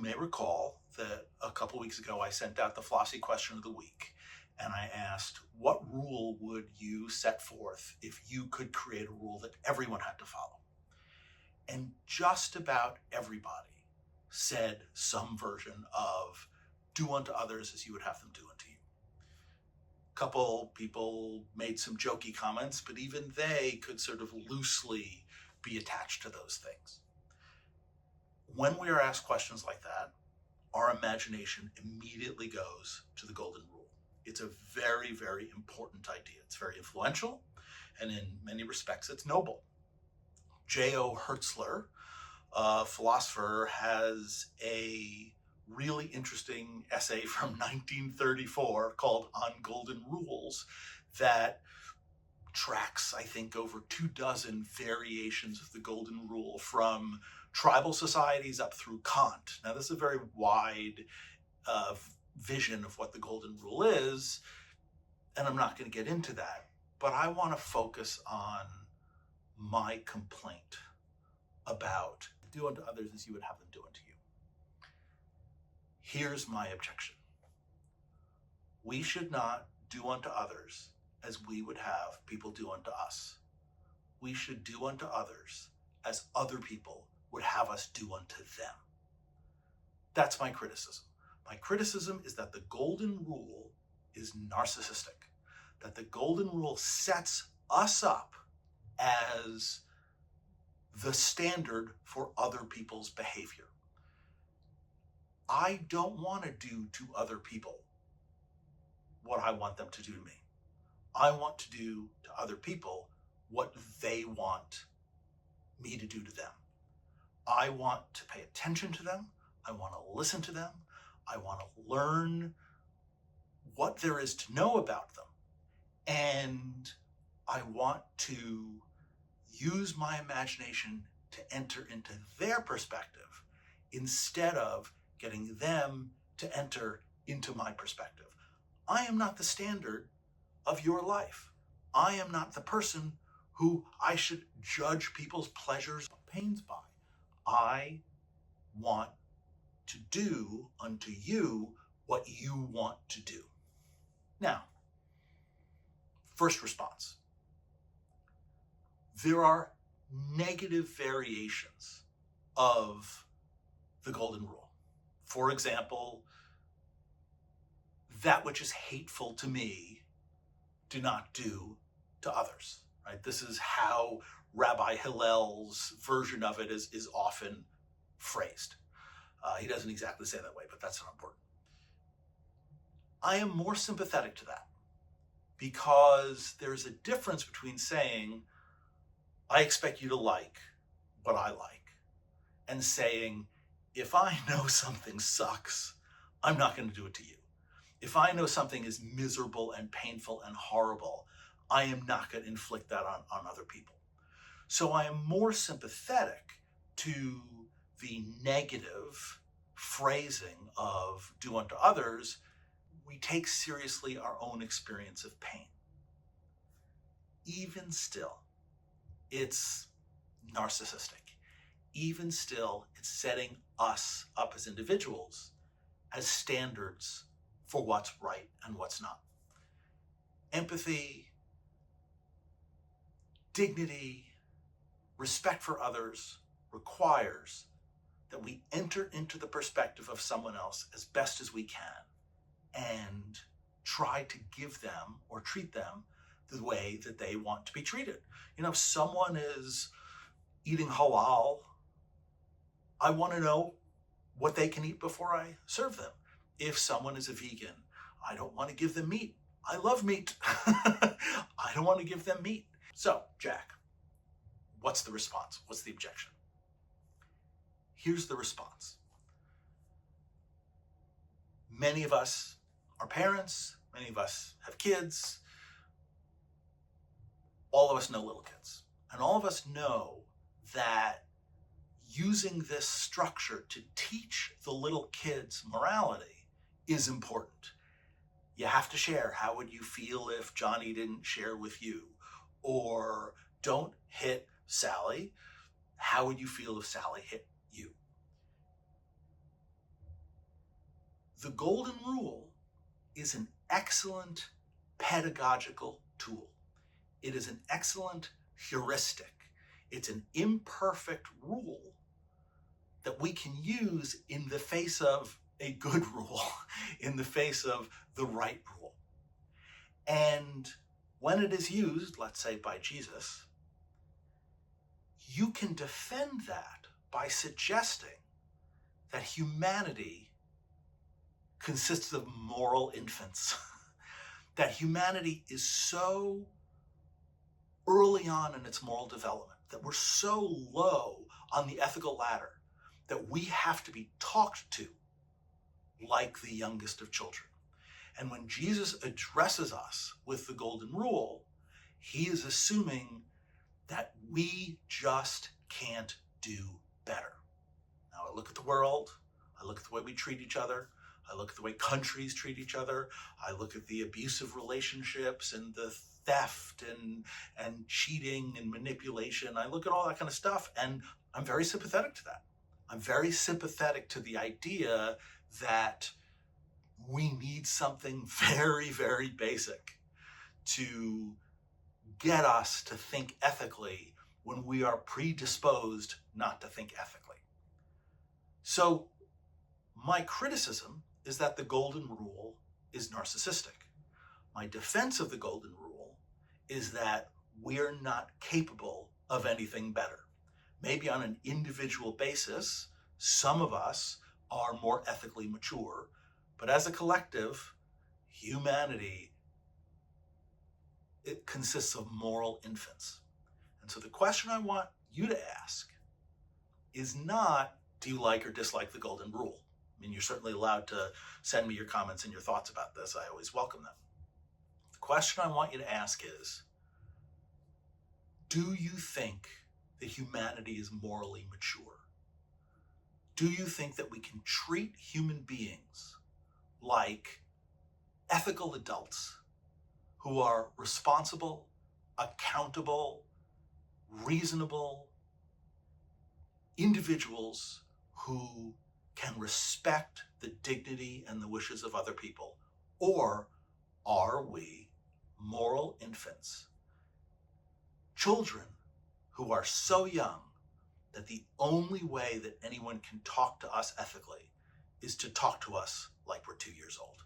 may recall that a couple weeks ago I sent out the Flossy question of the week, and I asked, what rule would you set forth if you could create a rule that everyone had to follow? And just about everybody said some version of do unto others as you would have them do unto you. A couple people made some jokey comments, but even they could sort of loosely be attached to those things. When we are asked questions like that, our imagination immediately goes to the golden rule. It's a very, very important idea. It's very influential, and in many respects, it's noble. J.O. Hertzler, a philosopher, has a really interesting essay from 1934 called On Golden Rules that tracks, I think, over 24 variations of the golden rule from tribal societies up through Kant. Now, this is a very wide vision of what the golden rule is, and I'm not going to get into that, but I want to focus on my complaint about do unto others as you would have them do unto you. Here's my objection. We should not do unto others as we would have people do unto us. We should do unto others as other people would have us do unto them. That's my criticism. My criticism is that the golden rule is narcissistic, that the golden rule sets us up as the standard for other people's behavior. I don't want to do to other people what I want them to do to me. I want to do to other people what they want me to do to them. I want to pay attention to them. I want to listen to them. I want to learn what there is to know about them. And I want to use my imagination to enter into their perspective instead of getting them to enter into my perspective. I am not the standard of your life. I am not the person who I should judge people's pleasures or pains by. I want to do unto you what you want to do. Now, first response. There are negative variations of the golden rule. For example, that which is hateful to me, do not do to others. Right? This is how Rabbi Hillel's version of it is often phrased. He doesn't exactly say it that way, but that's not important. I am more sympathetic to that because there's a difference between saying, I expect you to like what I like, and saying, if I know something sucks, I'm not going to do it to you. If I know something is miserable and painful and horrible, I am not going to inflict that on other people. So I am more sympathetic to the negative phrasing of do unto others. We take seriously our own experience of pain. Even still, it's narcissistic. Even still, it's setting us up as individuals as standards for what's right and what's not. Empathy, dignity, respect for others requires that we enter into the perspective of someone else as best as we can and try to give them or treat them the way that they want to be treated. You know, if someone is eating halal, I want to know what they can eat before I serve them. If someone is a vegan, I don't want to give them meat. I love meat. I don't want to give them meat. So, Jack, what's the response? What's the objection? Here's the response. Many of us are parents. Many of us have kids. All of us know little kids. And all of us know that using this structure to teach the little kids morality is important. You have to share. How would you feel if Johnny didn't share with you? Or don't hit Sally. How would you feel if Sally hit you? The golden rule is an excellent pedagogical tool. It is an excellent heuristic. It's an imperfect rule that we can use in the face of a good rule, in the face of the right rule. And when it is used, let's say by Jesus, you can defend that by suggesting that humanity consists of moral infants, that humanity is so early on in its moral development, that we're so low on the ethical ladder that we have to be talked to like the youngest of children. And when Jesus addresses us with the golden rule, he is assuming that we just can't do better. Now, I look at the world, I look at the way we treat each other, I look at the way countries treat each other, I look at the abusive relationships and the theft and cheating and manipulation. I look at all that kind of stuff, and I'm very sympathetic to that. I'm very sympathetic to the idea that we need something very, very basic to get us to think ethically when we are predisposed not to think ethically. So my criticism is that the golden rule is narcissistic. My defense of the golden rule is that we're not capable of anything better. Maybe on an individual basis, some of us are more ethically mature, but as a collective, humanity, it consists of moral infants. And so the question I want you to ask is not, do you like or dislike the golden rule? I mean, you're certainly allowed to send me your comments and your thoughts about this. I always welcome them. The question I want you to ask is, do you think that humanity is morally mature? Do you think that we can treat human beings like ethical adults who are responsible, accountable, reasonable individuals who can respect the dignity and the wishes of other people? Or are we moral infants, children who are so young that the only way that anyone can talk to us ethically is to talk to us like we're 2 years old?